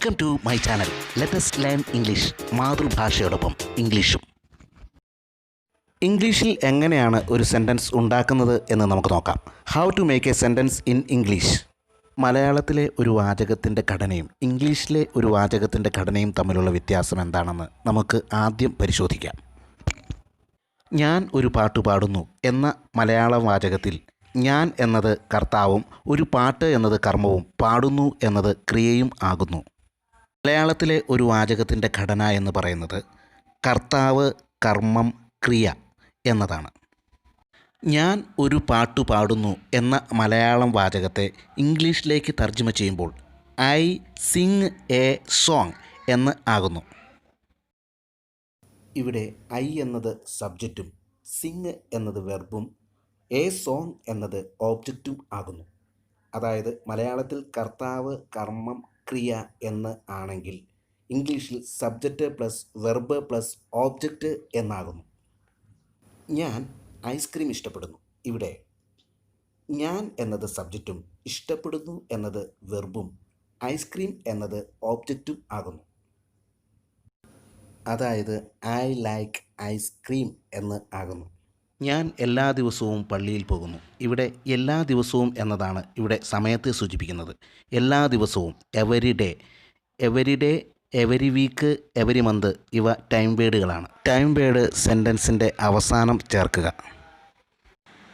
Welcome to my channel. Let us learn English. മാതൃഭാഷയോടൊപ്പം ഇംഗ്ലീഷും. ഇംഗ്ലീഷിൽ എങ്ങനെയാണ് ഒരു സെൻറ്റൻസ് ഉണ്ടാക്കുന്നത് എന്ന് നമുക്ക് നോക്കാം. How to make a sentence in English. മലയാളത്തിലെ ഒരു വാചകത്തിൻ്റെ ഘടനയും ഇംഗ്ലീഷിലെ ഒരു വാചകത്തിൻ്റെ ഘടനയും തമ്മിലുള്ള വ്യത്യാസം എന്താണെന്ന് നമുക്ക് ആദ്യം പരിശോധിക്കാം. ഞാൻ ഒരു പാട്ട് പാടുന്നു എന്ന മലയാള വാചകത്തിൽ ഞാൻ എന്നത് കർത്താവും ഒരു പാട്ട് എന്നത് കർമ്മവും പാടുന്നു എന്നത് ക്രിയയും ആകുന്നു. മലയാളത്തിലെ ഒരു വാചകത്തിൻ്റെ ഘടന എന്ന് പറയുന്നത് കർത്താവ്, കർമ്മം, ക്രിയ എന്നതാണ്. ഞാൻ ഒരു പാട്ട് പാടുന്നു എന്ന മലയാളം വാചകത്തെ ഇംഗ്ലീഷിലേക്ക് തർജ്ജമ ചെയ്യുമ്പോൾ ഐ സിങ് എ സോങ് എന്ന് ആകുന്നു. ഇവിടെ ഐ എന്നത് സബ്ജക്റ്റും സിങ് എന്നത് വെർബും എ സോങ് എന്നത് ഓബ്ജക്റ്റും ആകുന്നു. അതായത് മലയാളത്തിൽ കർത്താവ്, കർമ്മം, ക്രിയ എന്ന് ആണെങ്കിൽ ഇംഗ്ലീഷിൽ subject plus verb plus object എന്നാകുന്നു. ഞാൻ ഐസ്ക്രീം ഇഷ്ടപ്പെടുന്നു. ഇവിടെ ഞാൻ എന്നത് സബ്ജക്റ്റും ഇഷ്ടപ്പെടുന്നു എന്നത് വെർബും ഐസ്ക്രീം എന്നത് ഓബ്ജക്റ്റും ആകുന്നു. അതായത് ഐ ലൈക്ക് ഐസ്ക്രീം എന്ന് ആകുന്നു. ഞാൻ എല്ലാ ദിവസവും പള്ളിയിൽ പോകുന്നു. ഇവിടെ എല്ലാ ദിവസവും എന്നതാണ് ഇവിടെ സമയത്തെ സൂചിപ്പിക്കുന്നത്. എല്ലാ ദിവസവും, every day, every week, every month ഇവ ടൈം വേർഡുകളാണ്. ടൈം വേർഡ് സെൻറ്റൻസിൻ്റെ അവസാനം ചേർക്കുക.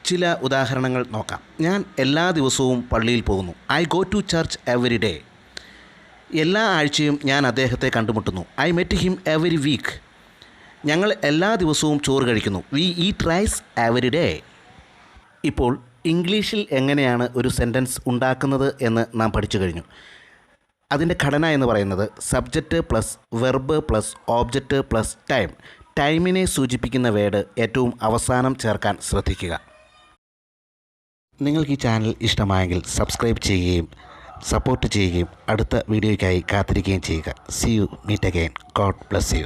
ചില ഉദാഹരണങ്ങൾ നോക്കാം. ഞാൻ എല്ലാ ദിവസവും പള്ളിയിൽ പോകുന്നു. I go to church every day. എല്ലാ ആഴ്ചയും ഞാൻ അദ്ദേഹത്തെ കണ്ടുമുട്ടുന്നു. I met him every week. ഞങ്ങൾ എല്ലാ ദിവസവും ചോറ് കഴിക്കുന്നു. We eat rice every day. ഇപ്പോൾ ഇംഗ്ലീഷിൽ എങ്ങനെയാണ് ഒരു സെൻറ്റൻസ് ഉണ്ടാക്കുന്നത് എന്ന് നാം പഠിച്ചു കഴിഞ്ഞു. അതിൻ്റെ ഘടന എന്ന് പറയുന്നത് subject plus verb plus object plus time. ടൈമിനെ സൂചിപ്പിക്കുന്ന വേർഡ് ഏറ്റവും അവസാനം ചേർക്കാൻ ശ്രദ്ധിക്കുക. നിങ്ങൾക്ക് ഈ ചാനൽ ഇഷ്ടമായെങ്കിൽ സബ്സ്ക്രൈബ് ചെയ്യുകയും സപ്പോർട്ട് ചെയ്യുകയും അടുത്ത വീഡിയോയ്ക്കായി കാത്തിരിക്കുകയും ചെയ്യുക. See you, meet again. God bless U.